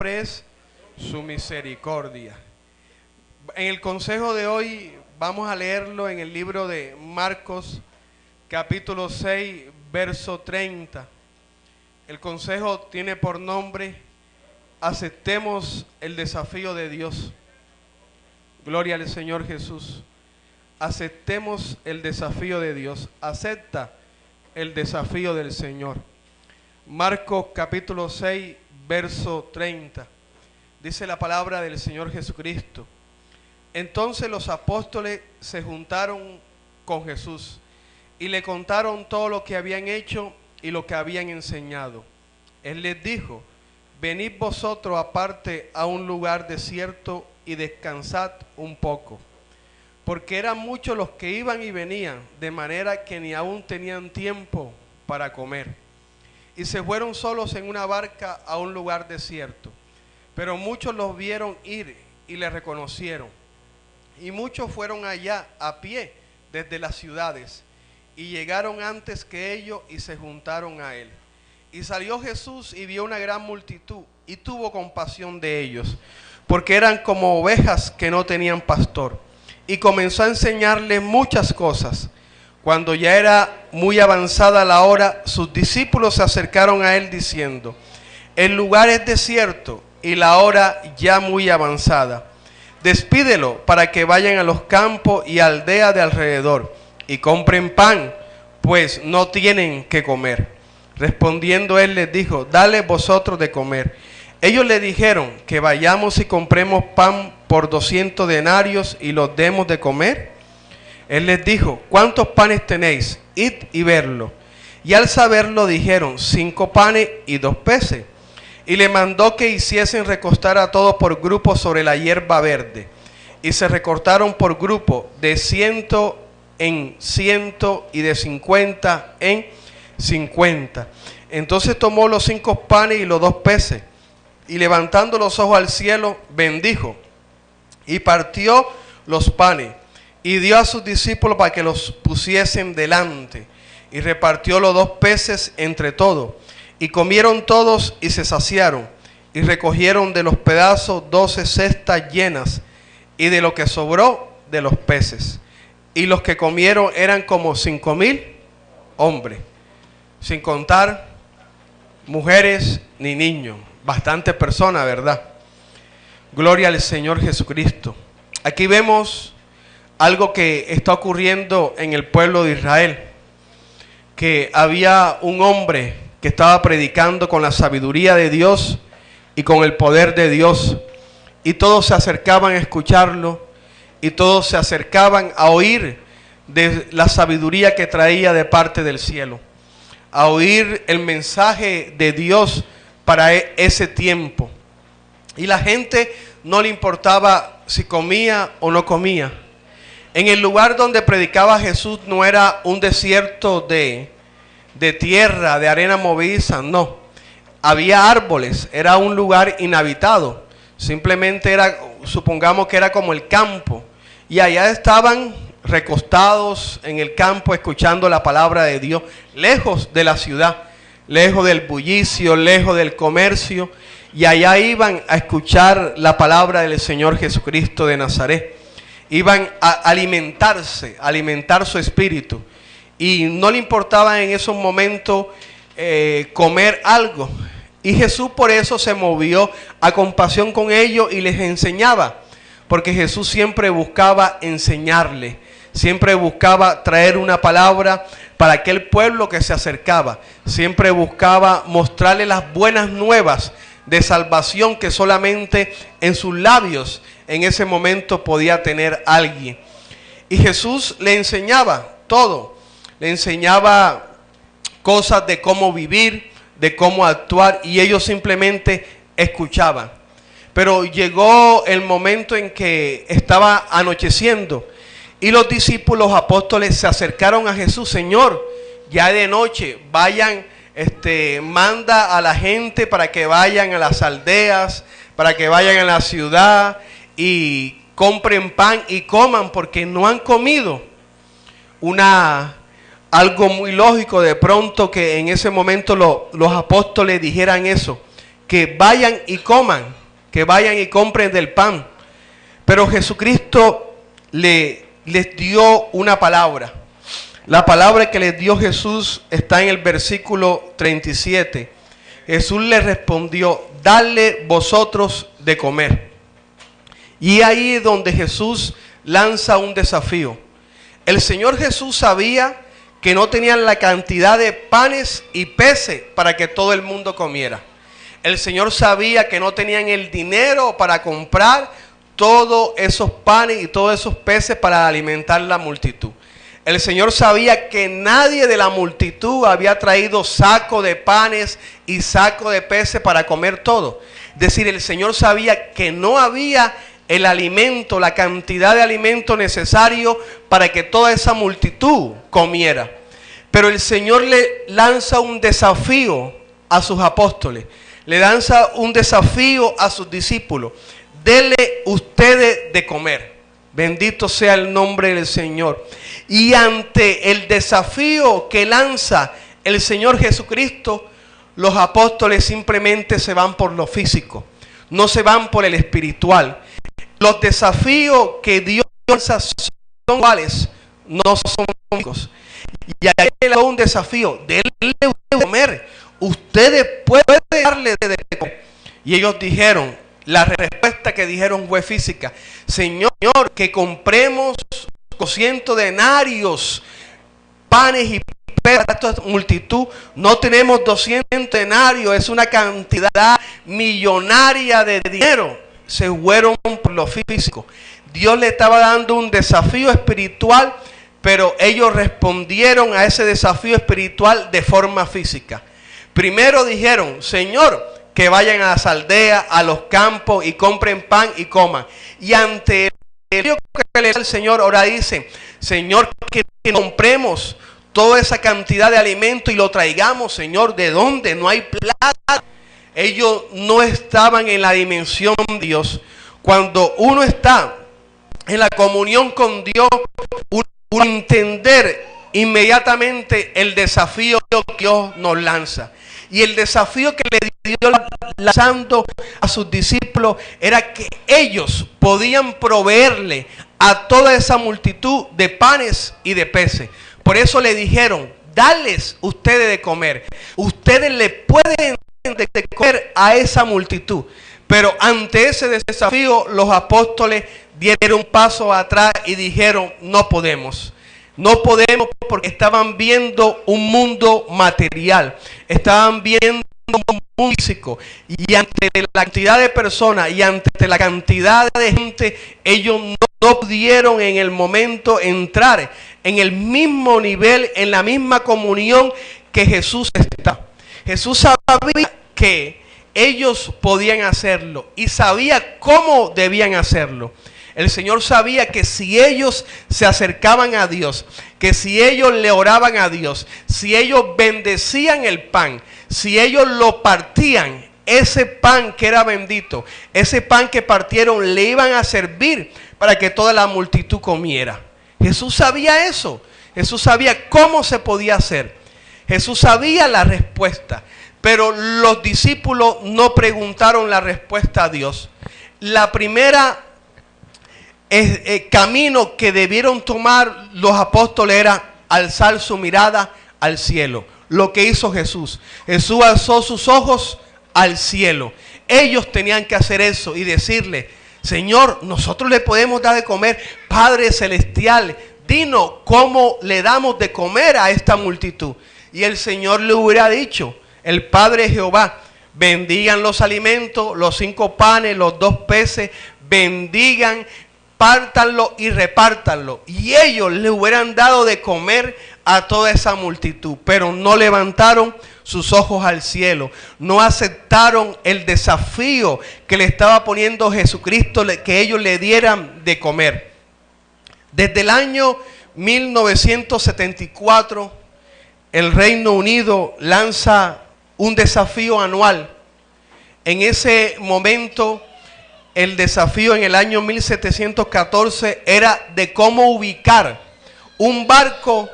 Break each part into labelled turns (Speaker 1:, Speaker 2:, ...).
Speaker 1: siempre es su misericordia. En el consejo de hoy vamos a leerlo en el libro de Marcos, capítulo 6, verso 30. El consejo tiene por nombre: aceptemos el desafío de Dios. Gloria al Señor Jesús. Aceptemos el desafío de Dios. Acepta el desafío del Señor. Marcos capítulo 6, verso 30. Dice la palabra del Señor Jesucristo: entonces los apóstoles se juntaron con Jesús y le contaron todo lo que habían hecho y lo que habían enseñado. Él les dijo: venid vosotros aparte a un lugar desierto y descansad un poco. Porque eran muchos los que iban y venían, de manera que ni aún tenían tiempo para comer. Y se fueron solos en una barca a un lugar desierto. Pero muchos los vieron ir y le reconocieron. Y muchos fueron allá a pie desde las ciudades, y llegaron antes que ellos y se juntaron a él. Y salió Jesús y vio una gran multitud, y tuvo compasión de ellos, porque eran como ovejas que no tenían pastor. Y comenzó a enseñarles muchas cosas. Cuando ya era muy avanzada la hora, sus discípulos se acercaron a él diciendo: el lugar es desierto y la hora ya muy avanzada. Despídelo para que vayan a los campos y aldeas de alrededor y compren pan, pues no tienen que comer. Respondiendo él les dijo: dale vosotros de comer. Ellos le dijeron: que vayamos y compremos pan por 200 denarios y los demos de comer. Él les dijo: ¿cuántos panes tenéis? Id y verlo. Y al saberlo dijeron: 5 panes y 2 peces. Y le mandó que hiciesen recostar a todos por grupos sobre la hierba verde. Y se recortaron por grupo, de 100 en 100 y de 50 en 50. Entonces tomó los 5 panes y los 2 peces, y levantando los ojos al cielo, bendijo, y partió los panes, y dio a sus discípulos para que los pusiesen delante, y repartió los 2 peces entre todos. Y comieron todos y se saciaron, y recogieron de los pedazos 12 cestas llenas, y de lo que sobró de los peces. Y los que comieron eran como 5,000 hombres, sin contar mujeres ni niños. Bastantes personas, ¿verdad? Gloria al Señor Jesucristo. Aquí vemos algo que está ocurriendo en el pueblo de Israel, que había un hombre que estaba predicando con la sabiduría de Dios y con el poder de Dios, y todos se acercaban a escucharlo, y todos se acercaban a oír de la sabiduría que traía de parte del cielo, a oír el mensaje de Dios para ese tiempo. Y la gente no le importaba si comía o no comía. En el lugar donde predicaba Jesús no era un desierto de tierra, de arena movediza, no. Había árboles, era un lugar inhabitado. Simplemente era, supongamos que era como el campo. Y allá estaban recostados en el campo escuchando la palabra de Dios, lejos de la ciudad, lejos del bullicio, lejos del comercio. Y allá iban a escuchar la palabra del Señor Jesucristo de Nazaret. Iban a alimentarse, a alimentar su espíritu. Y no le importaba en esos momentos comer algo. Y Jesús por eso se movió a compasión con ellos y les enseñaba. Porque Jesús siempre buscaba enseñarle, siempre buscaba traer una palabra para aquel pueblo que se acercaba. Siempre buscaba mostrarle las buenas nuevas de salvación que solamente en sus labios en ese momento podía tener alguien. Y Jesús le enseñaba todo. Le enseñaba cosas de cómo vivir, de cómo actuar, y ellos simplemente escuchaban. Pero llegó el momento en que estaba anocheciendo y los discípulos apóstoles se acercaron a Jesús. Señor, ya de noche, vayan, manda a la gente para que vayan a las aldeas, para que vayan a la ciudad y compren pan y coman, porque no han comido. Algo muy lógico de pronto que en ese momento los apóstoles dijeran eso, que vayan y coman, que vayan y compren del pan. Pero Jesucristo les dio una palabra. La palabra que les dio Jesús está en el versículo 37. Jesús les respondió: dadle vosotros de comer. Y ahí es donde Jesús lanza un desafío. El Señor Jesús sabía que no tenían la cantidad de panes y peces para que todo el mundo comiera. El Señor sabía que no tenían el dinero para comprar todos esos panes y todos esos peces para alimentar la multitud. El Señor sabía que nadie de la multitud había traído saco de panes y saco de peces para comer todo. Es decir, el Señor sabía que no había el alimento, la cantidad de alimento necesario para que toda esa multitud comiera. Pero el Señor le lanza un desafío a sus apóstoles, le lanza un desafío a sus discípulos: denle ustedes de comer. Bendito sea el nombre del Señor. Y ante el desafío que lanza el Señor Jesucristo, los apóstoles simplemente se van por lo físico, no se van por el espiritual. Los desafíos que Dios lanza son iguales, no son únicos. Y ahí le da un desafío: denle de comer. Ustedes pueden darle de comer. Y ellos dijeron, la respuesta que dijeron fue física: Señor, que compremos 200 denarios, panes y peces para esta multitud. No tenemos 200 denarios, es una cantidad millonaria de dinero. Se fueron por lo físico. Dios le estaba dando un desafío espiritual, pero ellos respondieron a ese desafío espiritual de forma física. Primero dijeron: Señor, que vayan a las aldeas, a los campos y compren pan y coman. Y ante el que le da el Señor, ahora dicen: Señor, que compremos toda esa cantidad de alimento y lo traigamos. Señor, ¿de dónde? No hay plata. Ellos no estaban en la dimensión de Dios. Cuando uno está en la comunión con Dios, uno entender inmediatamente el desafío que Dios nos lanza. Y el desafío que le dio lanzando a sus discípulos era que ellos podían proveerle a toda esa multitud de panes y de peces. Por eso le dijeron: dales ustedes de comer. Ustedes le pueden de comer a esa multitud. Pero ante ese desafío, los apóstoles dieron un paso atrás y dijeron: no podemos. No podemos, porque estaban viendo un mundo material, estaban viendo un mundo físico, y ante la cantidad de personas y ante la cantidad de gente, ellos no pudieron en el momento entrar en el mismo nivel, en la misma comunión que Jesús está. Jesús sabía que ellos podían hacerlo y sabía cómo debían hacerlo. El Señor sabía que si ellos se acercaban a Dios, que si ellos le oraban a Dios, si ellos bendecían el pan, si ellos lo partían, ese pan que era bendito, ese pan que partieron, le iban a servir para que toda la multitud comiera. Jesús sabía eso. Jesús sabía cómo se podía hacer. Jesús sabía la respuesta. Pero los discípulos no preguntaron la respuesta a Dios. La primera camino que debieron tomar los apóstoles era alzar su mirada al cielo. Lo que hizo Jesús. Jesús alzó sus ojos al cielo. Ellos tenían que hacer eso y decirle: Señor, nosotros le podemos dar de comer. Padre celestial, dinos cómo le damos de comer a esta multitud. Y el Señor le hubiera dicho, el Padre Jehová: bendigan los alimentos, los 5 panes, los 2 peces, bendigan, pártanlo y repártanlo. Y ellos le hubieran dado de comer a toda esa multitud, pero no levantaron sus ojos al cielo, no aceptaron el desafío que le estaba poniendo Jesucristo, que ellos le dieran de comer. Desde el año 1974, el Reino Unido lanza un desafío anual. En ese momento, el desafío en el año 1714 era de cómo ubicar un barco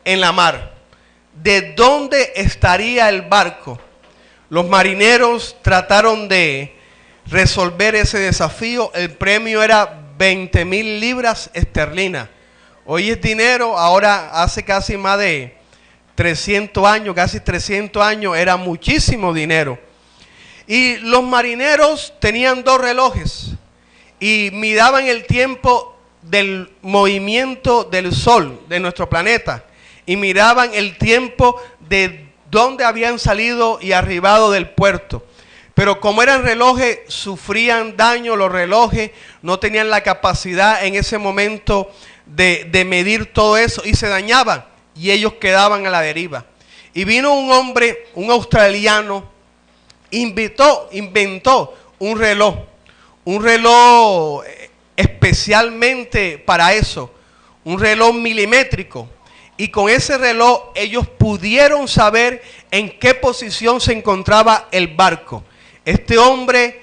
Speaker 1: en la mar. ¿De dónde estaría el barco? Los marineros trataron de resolver ese desafío. El premio era 20,000 libras esterlinas. Hoy es dinero, ahora hace casi más de 300 años, casi 300 años, era muchísimo dinero. Y los marineros tenían 2 relojes y miraban el tiempo del movimiento del sol, de nuestro planeta, y miraban el tiempo de dónde habían salido y arribado del puerto. Pero como eran relojes, sufrían daño, los relojes no tenían la capacidad en ese momento de medir todo eso y se dañaban y ellos quedaban a la deriva. Y vino un hombre, un australiano, inventó un reloj especialmente para eso, un reloj milimétrico. Y con ese reloj ellos pudieron saber en qué posición se encontraba el barco. Este hombre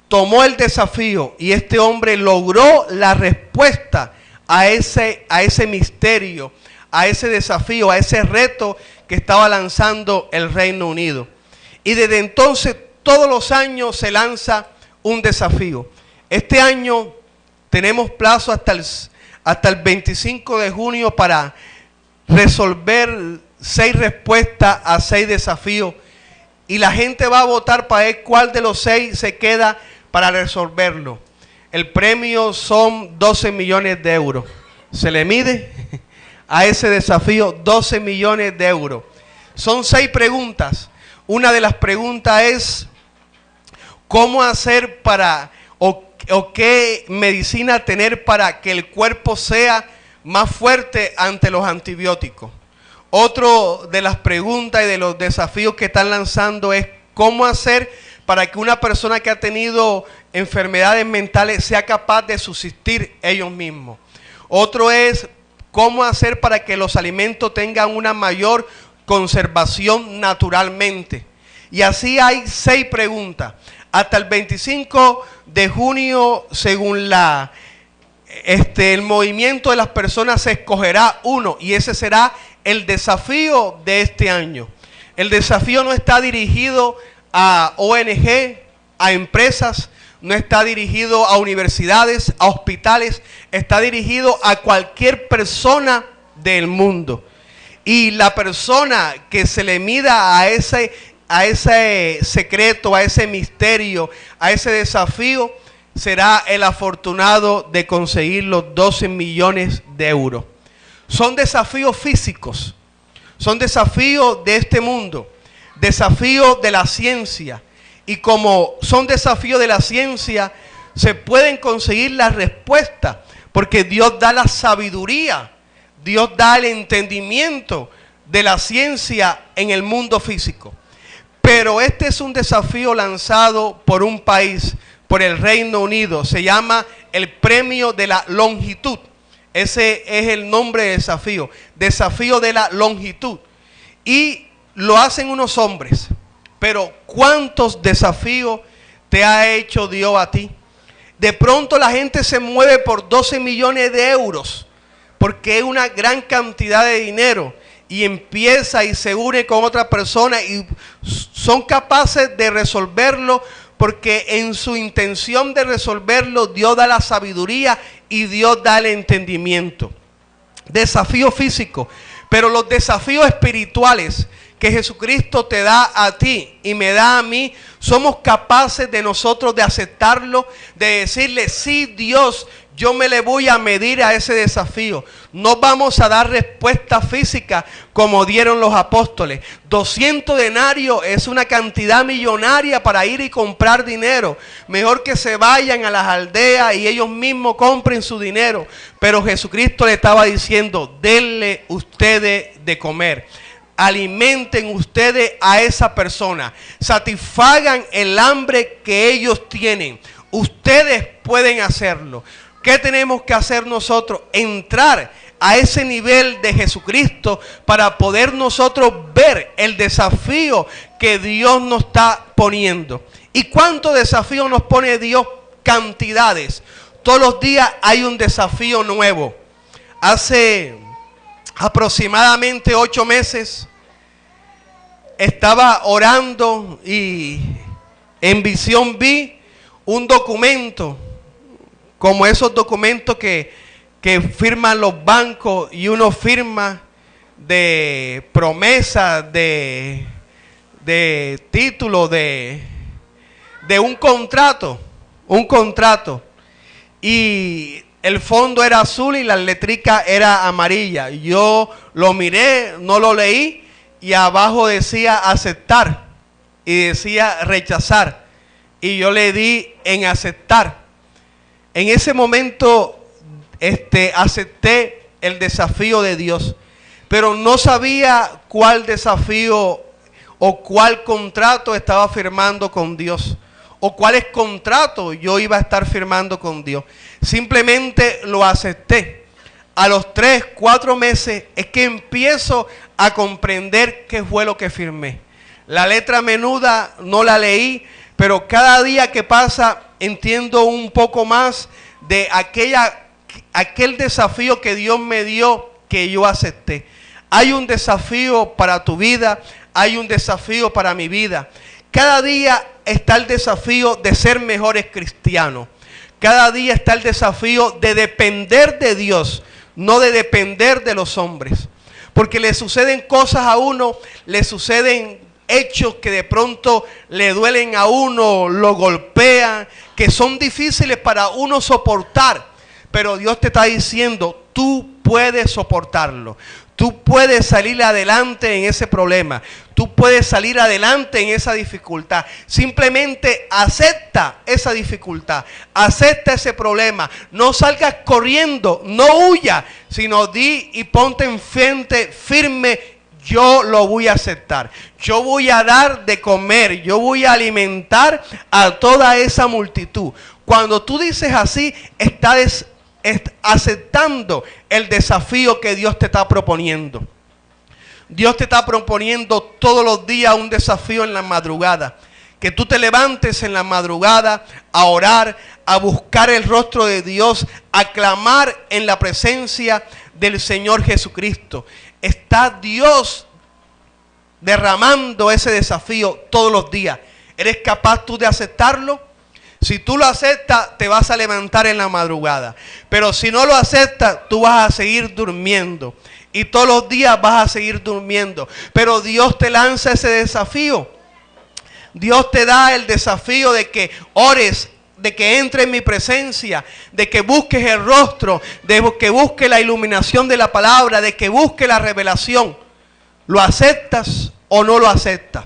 Speaker 1: tomó el desafío y este hombre logró la respuesta a ese misterio, a ese desafío, a ese reto que estaba lanzando el Reino Unido. Y desde entonces todos los años se lanza un desafío. Este año tenemos plazo hasta el 25 de junio para resolver 6 respuestas a 6 desafíos. Y la gente va a votar para ver cuál de los 6 se queda para resolverlo. El premio son 12 millones de euros. Se le mide a ese desafío 12 millones de euros. Son 6 preguntas. Una de las preguntas es ¿cómo hacer para o qué medicina tener para que el cuerpo sea más fuerte ante los antibióticos? Otro de las preguntas y de los desafíos que están lanzando es cómo hacer para que una persona que ha tenido enfermedades mentales sea capaz de subsistir ellos mismos. Otro es cómo hacer para que los alimentos tengan una mayor conservación naturalmente. Y así hay 6 preguntas. Hasta el 25 de junio, según el movimiento de las personas, se escogerá uno y ese será el desafío de este año. El desafío no está dirigido a ONG, a empresas, no está dirigido a universidades, a hospitales, está dirigido a cualquier persona del mundo. Y la persona que se le mida a ese secreto, a ese misterio, a ese desafío, será el afortunado de conseguir los 12 millones de euros. Son desafíos físicos, son desafíos de este mundo, desafíos de la ciencia. Y como son desafíos de la ciencia, se pueden conseguir las respuestas, porque Dios da la sabiduría, Dios da el entendimiento de la ciencia en el mundo físico. Pero este es un desafío lanzado por un país, por el Reino Unido. Se llama el Premio de la Longitud. Ese es el nombre de desafío. Desafío de la longitud. Y lo hacen unos hombres. Pero ¿cuántos desafíos te ha hecho Dios a ti? De pronto la gente se mueve por 12 millones de euros. Porque es una gran cantidad de dinero. Y empieza y se une con otra persona y son capaces de resolverlo, porque en su intención de resolverlo Dios da la sabiduría y Dios da el entendimiento. Desafío físico, pero los desafíos espirituales que Jesucristo te da a ti y me da a mí, somos capaces de nosotros de aceptarlo, de decirle, sí, Dios, yo me le voy a medir a ese desafío. No vamos a dar respuesta física como dieron los apóstoles. 200 denarios es una cantidad millonaria para ir y comprar dinero. Mejor que se vayan a las aldeas y ellos mismos compren su dinero. Pero Jesucristo le estaba diciendo, denle ustedes de comer. Alimenten ustedes a esa persona. Satisfagan el hambre que ellos tienen. Ustedes pueden hacerlo. ¿Qué tenemos que hacer nosotros? Entrar a ese nivel de Jesucristo para poder nosotros ver el desafío que Dios nos está poniendo. ¿Y cuántos desafíos nos pone Dios? Cantidades. Todos los días hay un desafío nuevo. Hace aproximadamente 8 meses estaba orando y en visión vi un documento, como esos documentos que firman los bancos y uno firma de promesa, de título, de un contrato, y el fondo era azul y la letrica era amarilla. Yo lo miré, no lo leí, y abajo decía aceptar y decía rechazar, y yo le di en aceptar. En ese momento acepté el desafío de Dios, pero no sabía cuál desafío o cuál contrato estaba firmando con Dios, o cuáles contratos yo iba a estar firmando con Dios. Simplemente lo acepté. A los 3, 4 meses es que empiezo a comprender qué fue lo que firmé. La letra menuda no la leí, pero cada día que pasa entiendo un poco más de aquel desafío que Dios me dio, que yo acepté. Hay un desafío para tu vida, hay un desafío para mi vida. Cada día está el desafío de ser mejores cristianos. Cada día está el desafío de depender de Dios, no de depender de los hombres. Porque le suceden cosas a uno, le suceden hechos que de pronto le duelen a uno, lo golpean, que son difíciles para uno soportar. Pero Dios te está diciendo, tú puedes soportarlo. Tú puedes salir adelante en ese problema. Tú puedes salir adelante en esa dificultad. Simplemente acepta esa dificultad. Acepta ese problema. No salgas corriendo, no huyas, sino di y ponte enfrente firme. Yo lo voy a aceptar. Yo voy a dar de comer. Yo voy a alimentar a toda esa multitud. Cuando tú dices así, estás aceptando el desafío que Dios te está proponiendo. Dios te está proponiendo todos los días un desafío en la madrugada. Que tú te levantes en la madrugada a orar, a buscar el rostro de Dios, a clamar en la presencia del Señor Jesucristo. Está Dios derramando ese desafío todos los días. ¿Eres capaz tú de aceptarlo? Si tú lo aceptas, te vas a levantar en la madrugada. Pero si no lo aceptas, tú vas a seguir durmiendo. Y todos los días vas a seguir durmiendo. Pero Dios te lanza ese desafío. Dios te da el desafío de que ores, de que entre en mi presencia, de que busques el rostro, de que busques la iluminación de la palabra, de que busques la revelación. ¿Lo aceptas o no lo aceptas?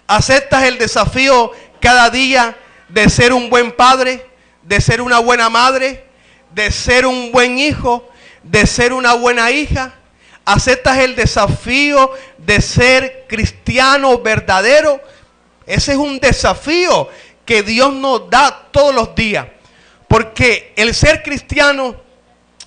Speaker 1: ¿Aceptas el desafío cada día de ser un buen padre, de ser una buena madre, de ser un buen hijo, de ser una buena hija? ¿Aceptas el desafío de ser cristiano verdadero? Ese es un desafío que Dios nos da todos los días. Porque el ser cristiano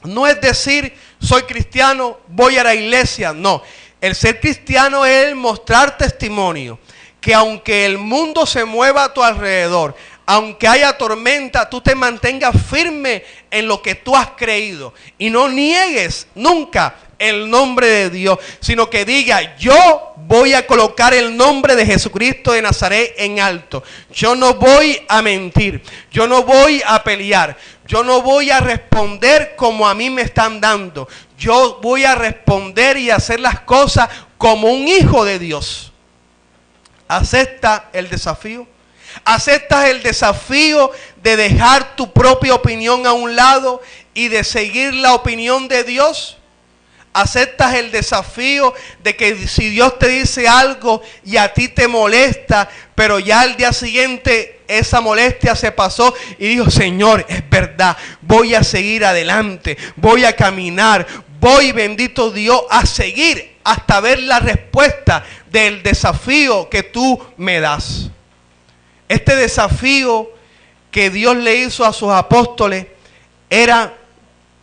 Speaker 1: no es decir, soy cristiano, voy a la iglesia. No, el ser cristiano es mostrar testimonio. Que aunque el mundo se mueva a tu alrededor, aunque haya tormenta, tú te mantengas firme en lo que tú has creído. Y no niegues nunca el nombre de Dios, sino que diga, yo voy a colocar el nombre de Jesucristo de Nazaret en alto. Yo no voy a mentir, yo no voy a pelear, yo no voy a responder como a mí me están dando. Yo voy a responder y hacer las cosas como un hijo de Dios. ¿Acepta el desafío? ¿Aceptas el desafío de dejar tu propia opinión a un lado y de seguir la opinión de Dios? ¿Aceptas el desafío de que si Dios te dice algo y a ti te molesta, pero ya al día siguiente esa molestia se pasó y dijo, Señor, es verdad, voy a seguir adelante, voy a caminar, voy, bendito Dios, a seguir hasta ver la respuesta del desafío que tú me das? Este desafío que Dios le hizo a sus apóstoles era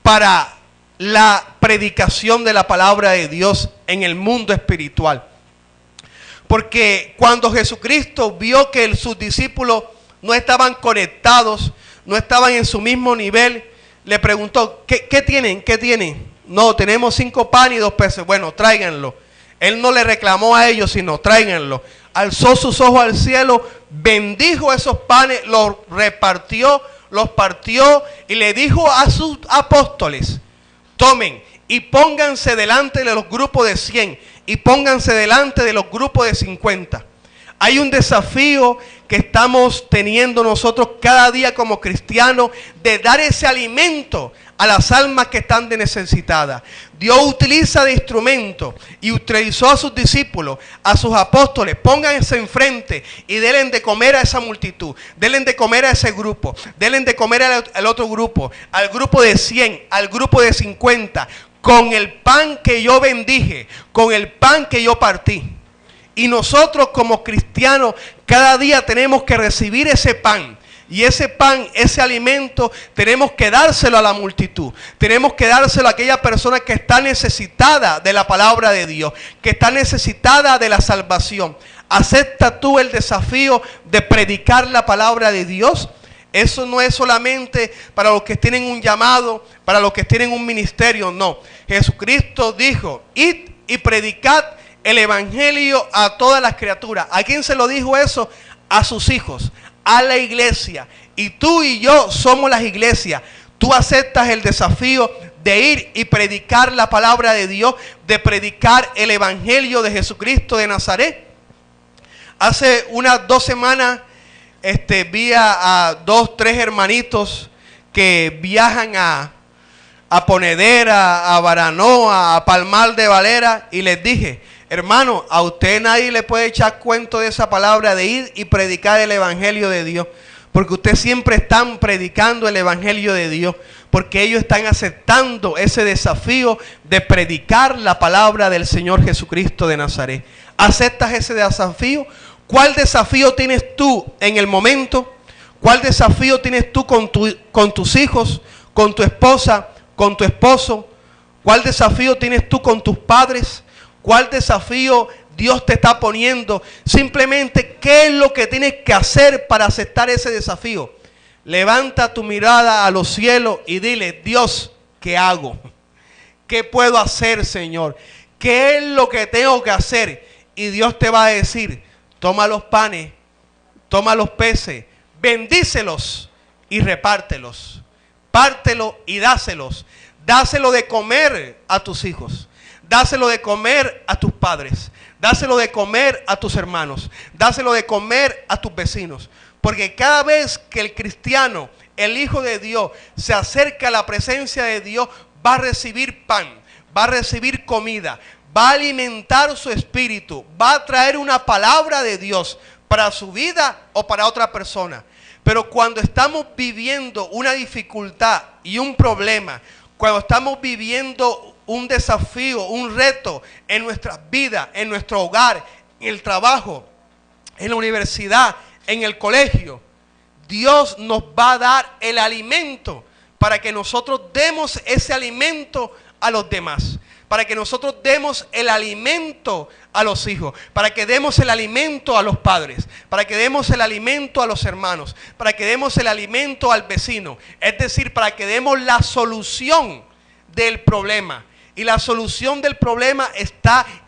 Speaker 1: para la predicación de la palabra de Dios en el mundo espiritual. Porque cuando Jesucristo vio que sus discípulos no estaban conectados, no estaban en su mismo nivel, le preguntó, ¿qué tienen? ¿Qué tienen? No, tenemos 5 panes y 2 peces. Bueno, tráiganlo. Él no le reclamó a ellos, sino tráiganlo. Alzó sus ojos al cielo, bendijo esos panes, los repartió, los partió y le dijo a sus apóstoles: tomen y pónganse delante de los grupos de 100 y pónganse delante de los grupos de 50. Hay un desafío que estamos teniendo nosotros cada día como cristianos de dar ese alimento a las almas que están necesitadas. Dios utiliza de instrumento y utilizó a sus discípulos, a sus apóstoles. Pónganse enfrente y denle de comer a esa multitud. Denle de comer a ese grupo. Denle de comer al otro grupo. Al grupo de 100, al grupo de 50. Con el pan que yo bendije, con el pan que yo partí. Y nosotros como cristianos cada día tenemos que recibir ese pan. Y ese pan, ese alimento, tenemos que dárselo a la multitud. Tenemos que dárselo a aquella persona que está necesitada de la palabra de Dios, que está necesitada de la salvación. ¿Aceptas tú el desafío de predicar la palabra de Dios? Eso no es solamente para los que tienen un llamado, para los que tienen un ministerio, no. Jesucristo dijo: id y predicad el evangelio a todas las criaturas. ¿A quién se lo dijo eso? A sus hijos, a la iglesia. Y tú y yo somos las iglesias. Tú aceptas el desafío de ir y predicar la palabra de Dios, de predicar el evangelio de Jesucristo de Nazaret. Hace unas 2 semanas vi a 2, 3 hermanitos que viajan a Ponedera, a Baranoa, a Palmar de Valera, y les dije: hermano, a usted nadie le puede echar cuento de esa palabra de ir y predicar el evangelio de Dios, porque ustedes siempre están predicando el evangelio de Dios, porque ellos están aceptando ese desafío de predicar la palabra del Señor Jesucristo de Nazaret. ¿Aceptas ese desafío? ¿Cuál desafío tienes tú en el momento? ¿Cuál desafío tienes tú con tus hijos, con tu esposa, con tu esposo? ¿Cuál desafío tienes tú con tus padres? ¿Cuál desafío Dios te está poniendo? Simplemente, ¿qué es lo que tienes que hacer para aceptar ese desafío? Levanta tu mirada a los cielos y dile: Dios, ¿qué hago? ¿Qué puedo hacer, Señor? ¿Qué es lo que tengo que hacer? Y Dios te va a decir: toma los panes, toma los peces, bendícelos y repártelos. Pártelo y dáselos. Dáselo de comer a tus hijos. Dáselo de comer a tus padres. Dáselo de comer a tus hermanos. Dáselo de comer a tus vecinos. Porque cada vez que el cristiano, el Hijo de Dios, se acerca a la presencia de Dios, va a recibir pan, va a recibir comida, va a alimentar su espíritu, va a traer una palabra de Dios para su vida o para otra persona. Pero cuando estamos viviendo una dificultad y un problema, cuando estamos viviendo un desafío, un reto en nuestras vidas, en nuestro hogar, en el trabajo, en la universidad, en el colegio, Dios nos va a dar el alimento para que nosotros demos ese alimento a los demás. Para que nosotros demos el alimento a los hijos, para que demos el alimento a los padres, para que demos el alimento a los hermanos, para que demos el alimento al vecino. Es decir, para que demos la solución del problema. Y la solución del problema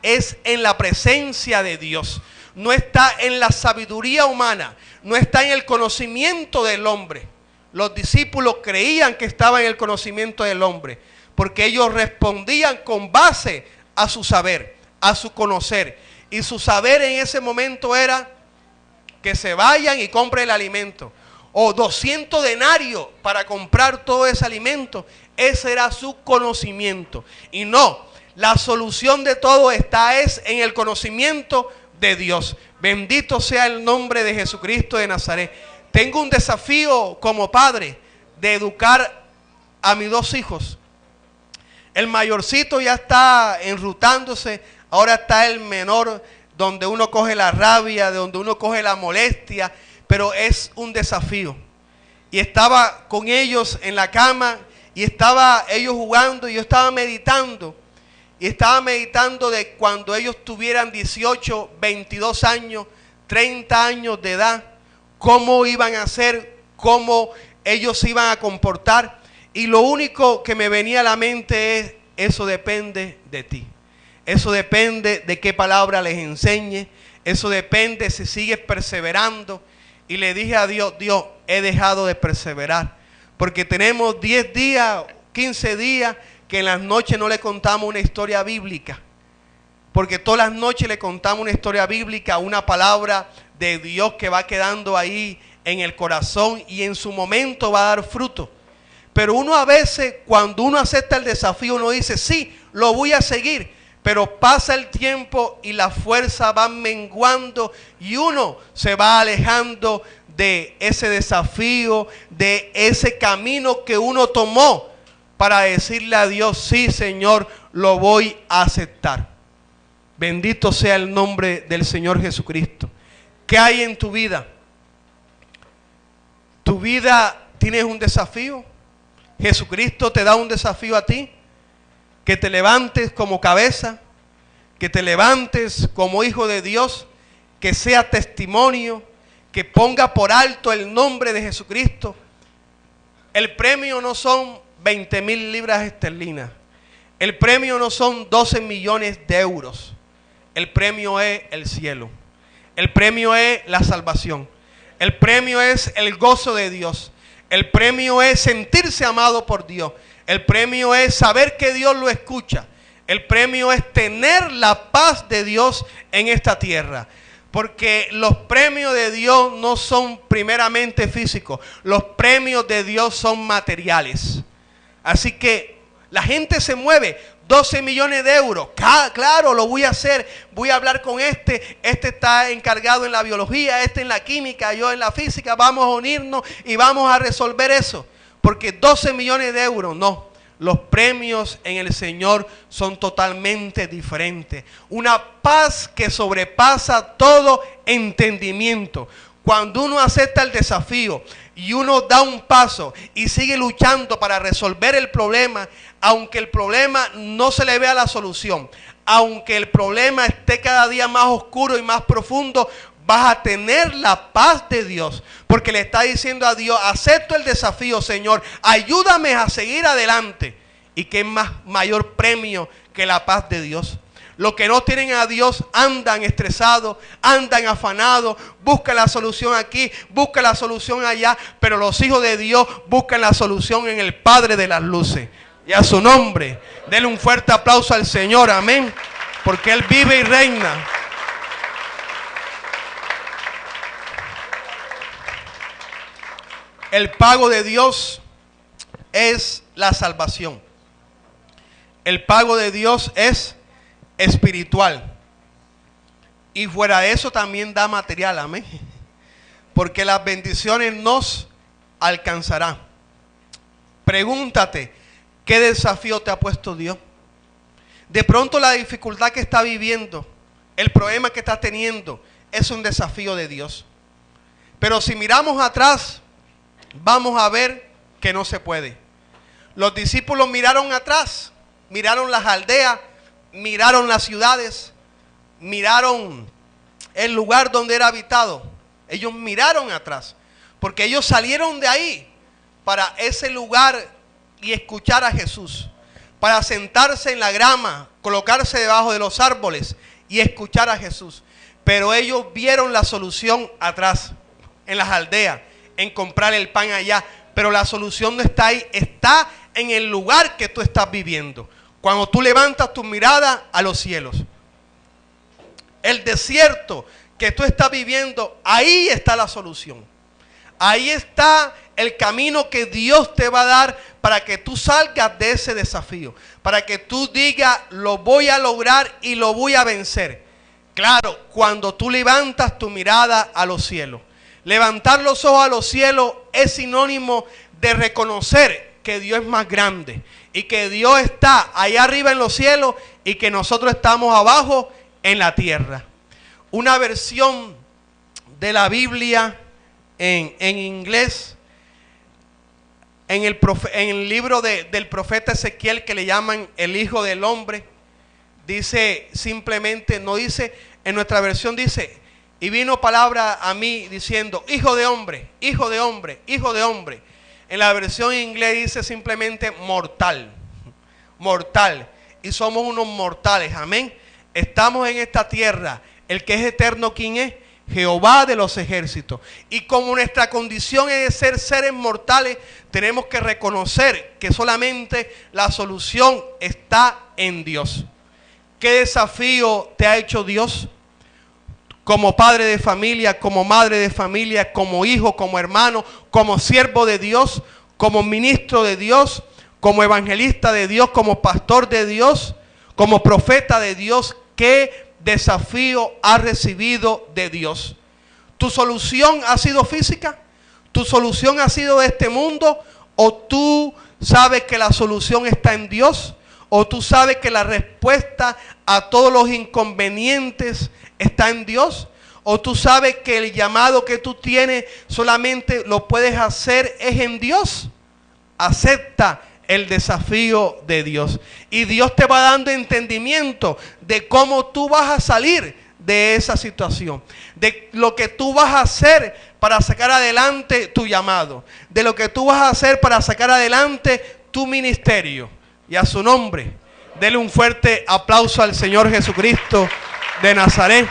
Speaker 1: es en la presencia de Dios. No está en la sabiduría humana, no está en el conocimiento del hombre. Los discípulos creían que estaba en el conocimiento del hombre, porque ellos respondían con base a su saber, a su conocer. Y su saber en ese momento era que se vayan y compren el alimento. O 200 denarios para comprar todo ese alimento. Ese era su conocimiento. Y no, la solución de todo es en el conocimiento de Dios. Bendito sea el nombre de Jesucristo de Nazaret. Tengo un desafío como padre de educar a mis 2 hijos. El mayorcito ya está enrutándose, ahora está el menor, donde uno coge la rabia, donde uno coge la molestia, pero es un desafío. Y estaba con ellos en la cama, y estaba ellos jugando, y yo estaba meditando. Y estaba meditando de cuando ellos tuvieran 18, 22 años, 30 años de edad, cómo iban a ser, cómo ellos se iban a comportar. Y lo único que me venía a la mente es: eso depende de ti. eso depende de qué palabra les enseñe, eso depende si sigues perseverando. Y le dije a Dios, Dios, he dejado de perseverar, porque tenemos 10 días, 15 días, que en las noches no le contamos una historia bíblica, porque todas las noches le contamos una historia bíblica, una palabra de Dios que va quedando ahí en el corazón y en su momento va a dar fruto. Pero uno a veces, cuando uno acepta el desafío, uno dice, sí, lo voy a seguir. Pero pasa el tiempo y la fuerza va menguando y uno se va alejando de ese desafío, de ese camino que uno tomó para decirle a Dios, sí, Señor, lo voy a aceptar. Bendito sea el nombre del Señor Jesucristo. ¿Qué hay en tu vida? ¿Tu vida tienes un desafío? ¿Jesucristo te da un desafío a ti? Que te levantes como cabeza, que te levantes como hijo de Dios, que sea testimonio, que ponga por alto el nombre de Jesucristo. El premio no son 20,000 libras esterlinas. El premio no son 12 millones de euros. El premio es el cielo. El premio es la salvación. El premio es el gozo de Dios. El premio es sentirse amado por Dios. El premio es saber que Dios lo escucha. El premio es tener la paz de Dios en esta tierra. Porque los premios de Dios no son primeramente físicos. Los premios de Dios son materiales. Así que la gente se mueve. 12 millones de euros. Claro, lo voy a hacer. Voy a hablar con este. Este está encargado en la biología, este en la química, yo en la física. Vamos a unirnos y vamos a resolver eso. Porque 12 millones de euros, no. Los premios en el Señor son totalmente diferentes. Una paz que sobrepasa todo entendimiento. Cuando uno acepta el desafío y uno da un paso y sigue luchando para resolver el problema, aunque el problema no se le vea la solución, aunque el problema esté cada día más oscuro y más profundo, vas a tener la paz de Dios, porque le está diciendo a Dios, acepto el desafío, Señor, ayúdame a seguir adelante. ¿Y qué más mayor premio que la paz de Dios? Los que no tienen a Dios andan estresados, andan afanados, buscan la solución aquí, buscan la solución allá, pero los hijos de Dios buscan la solución en el Padre de las luces. Y a su nombre, denle un fuerte aplauso al Señor, amén, porque Él vive y reina. El pago de Dios es la salvación. El pago de Dios es espiritual. Y fuera de eso también da material, amén. Porque las bendiciones nos alcanzarán. Pregúntate, ¿qué desafío te ha puesto Dios? De pronto la dificultad que está viviendo, el problema que está teniendo, es un desafío de Dios. Pero si miramos atrás, vamos a ver que no se puede. Los discípulos miraron atrás, miraron las aldeas, miraron las ciudades, miraron el lugar donde era habitado. Ellos miraron atrás, porque ellos salieron de ahí para ese lugar y escuchar a Jesús, para sentarse en la grama, colocarse debajo de los árboles y escuchar a Jesús. Pero ellos vieron la solución atrás, en las aldeas, en comprar el pan allá. Pero la solución no está ahí, está en el lugar que tú estás viviendo. Cuando tú levantas tu mirada a los cielos. El desierto que tú estás viviendo, ahí está la solución. Ahí está el camino que Dios te va a dar para que tú salgas de ese desafío. Para que tú digas, lo voy a lograr y lo voy a vencer. Claro, cuando tú levantas tu mirada a los cielos. Levantar los ojos a los cielos es sinónimo de reconocer que Dios es más grande. Y que Dios está allá arriba en los cielos y que nosotros estamos abajo en la tierra. Una versión de la Biblia en inglés, en el libro del profeta Ezequiel, que le llaman el Hijo del Hombre, dice simplemente, no dice, en nuestra versión dice, y vino palabra a mí diciendo, hijo de hombre, hijo de hombre, hijo de hombre. En la versión en inglés dice simplemente mortal, mortal, y somos unos mortales, amén. Estamos en esta tierra. El que es eterno, ¿quién es? Jehová de los ejércitos. Y como nuestra condición es de ser seres mortales, tenemos que reconocer que solamente la solución está en Dios. ¿Qué desafío te ha hecho Dios? Como padre de familia, como madre de familia, como hijo, como hermano, como siervo de Dios, como ministro de Dios, como evangelista de Dios, como pastor de Dios, como profeta de Dios. ¿Qué desafío has recibido de Dios? ¿Tu solución ha sido física? ¿Tu solución ha sido de este mundo? ¿O tú sabes que la solución está en Dios? ¿O tú sabes que la respuesta a todos los inconvenientes está en Dios? ¿O tú sabes que el llamado que tú tienes solamente lo puedes hacer es en Dios? Acepta el desafío de Dios. Y Dios te va dando entendimiento de cómo tú vas a salir de esa situación. De lo que tú vas a hacer para sacar adelante tu llamado. De lo que tú vas a hacer para sacar adelante tu ministerio. Y a su nombre, dele un fuerte aplauso al Señor Jesucristo de Nazaret.